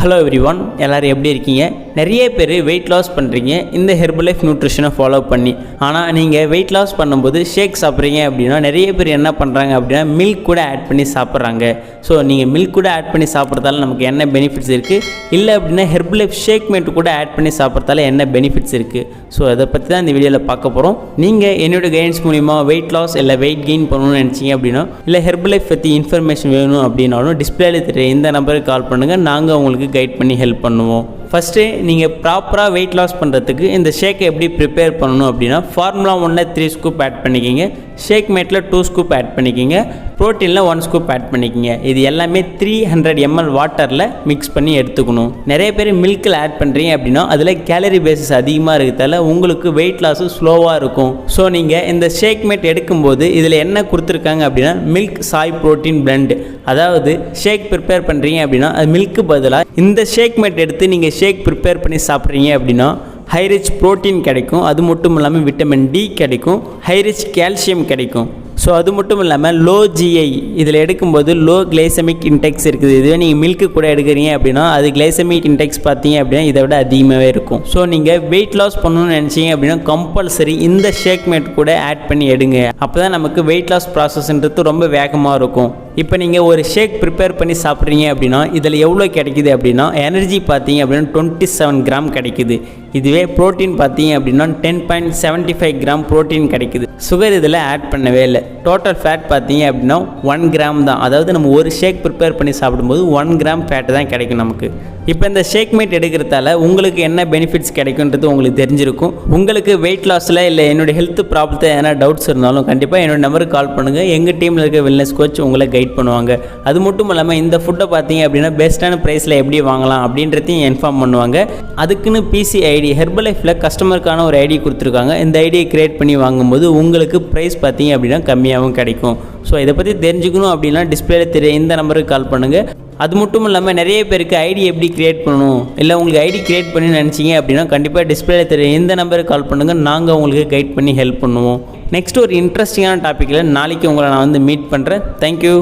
Hello everyone, எல்லோரும் எப்படி இருக்கீங்க? நிறைய பேர் வெயிட் லாஸ் பண்ணுறீங்க இந்த ஹெர்பலைஃப் நியூட்ரிஷனை ஃபாலோ பண்ணி. ஆனால் நீங்கள் வெயிட் லாஸ் பண்ணும்போது ஷேக் சாப்பிட்றீங்க அப்படின்னா நிறைய பேர் என்ன பண்ணுறாங்க அப்படின்னா மில்க் கூட ஆட் பண்ணி சாப்பிட்றாங்க. ஸோ நீங்கள் மில்க் கூட ஆட் பண்ணி சாப்பிட்றதால நமக்கு என்ன பெனிஃபிட்ஸ் இருக்குது, இல்லை அப்படின்னா ஹெர்பலைஃப் ஷேக் மேட் கூட ஆட் பண்ணி சாப்பிட்றதால என்ன பெனிஃபிட்ஸ் இருக்குது. ஸோ அதை பற்றி தான் இந்த வீடியோவில் பார்க்க போகிறோம். நீங்கள் என்னோட கைடன்ஸ் மூலிமா வெயிட் லாஸ் இல்லை வெயிட் கெயின் பண்ணணும்னு நினச்சிங்க அப்படின்னா, இல்லை ஹெர்பலைஃப் பற்றி இன்ஃபர்மேஷன் வேணும் அப்படின்னாலும் டிஸ்பிளேல தெரிய இந்த நம்பருக்கு கால் பண்ணுங்கள். நாங்கள் உங்களுக்கு கைட் பண்ணி ஹெல்ப் பண்ணுவோம். ஃபஸ்ட்டு நீங்கள் ப்ராப்பராக வெயிட் லாஸ் பண்ணுறதுக்கு இந்த ஷேக்கை எப்படி ப்ரிப்பேர் பண்ணணும் அப்படின்னா, ஃபார்முலா 1ல் 3 ஸ்கூப் ஆட் பண்ணிக்கிங்க, ஷேக் மேட்டில் 2 ஸ்கூப் ஆட் பண்ணிக்கிங்க, ப்ரோட்டீனில் 1 ஸ்கூப் ஆட் பண்ணிக்கிங்க. இது எல்லாமே 300 ml வாட்டரில் மிக்ஸ் பண்ணி எடுத்துக்கணும். நிறைய பேர் மில்கில் ஆட் பண்ணுறீங்க அப்படின்னா அதில் கேலரி பேசிஸ் அதிகமாக இருக்கிறதால உங்களுக்கு வெயிட் லாஸு ஸ்லோவாக இருக்கும். ஸோ நீங்கள் இந்த ஷேக் மேட் எடுக்கும்போது இதில் என்ன கொடுத்துருக்காங்க அப்படின்னா மில்க் சாய் ப்ரோட்டீன் பிளெண்ட். அதாவது ஷேக் ப்ரிப்பேர் பண்ணுறீங்க அப்படின்னா அது மில்க்கு பதிலாக இந்த ஷேக் மேட் எடுத்து நீங்கள் ஷேக் ப்ரிப்பேர் பண்ணி சாப்பிட்றீங்க அப்படின்னா ஹை ரிச் ப்ரோட்டீன் கிடைக்கும். அது மட்டும் இல்லாமல் விட்டமின் டி கிடைக்கும், ஹை ரிச் கால்சியம் கிடைக்கும். ஸோ அது மட்டும் இல்லாமல் லோ ஜிஐ இதில் எடுக்கும்போது லோ கிளைசமிக் இன்டெக்ஸ் இருக்குது. இதுவே நீங்கள் மில்க்கு கூட எடுக்கிறீங்க அப்படின்னா அது கிளைசமிக் இன்டெக்ஸ் பார்த்தீங்க அப்படின்னா இதை விட அதிகமாகவே இருக்கும். ஸோ நீங்கள் வெயிட் லாஸ் பண்ணணும்னு நினச்சிங்க அப்படின்னா கம்பல்சரி இந்த ஷேக் மேட் கூட ஆட் பண்ணி எடுங்க. அப்போ தான் நமக்கு வெயிட் லாஸ் ப்ராசஸ்ன்றது ரொம்ப வேகமாக இருக்கும். இப்போ நீங்கள் ஒரு ஷேக் ப்ரிப்பேர் பண்ணி சாப்பிட்றீங்க அப்படின்னா இதில் எவ்வளோ கிடைக்குது அப்படின்னா எனர்ஜி பார்த்தீங்க அப்படின்னா 27 கிராம் கிடைக்குது. இதுவே ப்ரோட்டீன் பார்த்தீங்க அப்படின்னா 10.75 கிராம் ப்ரோட்டீன் கிடைக்குது. சுகர் இதில் ஆட் பண்ணவே இல்லை. டோட்டல் ஃபேட் பார்த்தீங்க அப்படின்னா 1 கிராம் தான். அதாவது நம்ம ஒரு ஷேக் ப்ரிப்பேர் பண்ணி சாப்பிடும்போது 1 கிராம் ஃபேட்டு தான் கிடைக்கும் நமக்கு. இப்போ இந்த ஷேக் மேட் எடுக்கிறதால உங்களுக்கு என்ன பெனிஃபிட்ஸ் கிடைக்குன்றது உங்களுக்கு தெரிஞ்சிருக்கும். உங்களுக்கு வெயிட் லாஸில் இல்லை என்னோடய ஹெல்த் ப்ராப்ளத்தை எதனா டவுட்ஸ் இருந்தாலும் கண்டிப்பாக என்னோட நம்பருக்கு கால் பண்ணுங்கள். எங்கள் டீமில் இருக்க வெல்னஸ் கோச் உங்களை கைட் பண்ணுவாங்க. அது மட்டும் இல்லாமல் இந்த ஃபுட்டை பார்த்தீங்க அப்படின்னா பெஸ்ட்டான ப்ரைஸில் எப்படி வாங்கலாம் அப்படின்றதையும் இன்ஃபார்ம் பண்ணுவாங்க. அதுக்குன்னு பிசி ஐடி ஹெர்பலைஃப்பில் கஸ்டமருக்கான ஒரு ஐடி கொடுத்துருக்காங்க. இந்த ஐடியை க்ரியேட் பண்ணி வாங்கும்போது உங்களுக்கு ப்ரைஸ் பார்த்தீங்க அப்படின்னா கம்மியாகவும் கிடைக்கும். ஸோ இதை பற்றி தெரிஞ்சுக்கணும் அப்படின்னா டிஸ்பிளேல தெரிய இந்த நம்பருக்கு கால் பண்ணுங்கள். அது மட்டும் இல்லாமல் நிறைய பேருக்கு ஐடி எப்படி க்ரியேட் பண்ணணும், இல்லை உங்களுக்கு ஐடி க்ரியேட் பண்ணி நினச்சிங்க அப்படின்னா கண்டிப்பாக டிஸ்பிளேல தெரிய இந்த நம்பருக்கு கால் பண்ணுங்கள். நாங்கள் உங்களுக்கு கைட் பண்ணி ஹெல்ப் பண்ணுவோம். நெக்ஸ்ட் ஒரு இன்ட்ரெஸ்டிங்கான டாப்பிக்கில் நாளைக்கு உங்களை நான் மீட் பண்ணுறேன். தேங்க்யூ.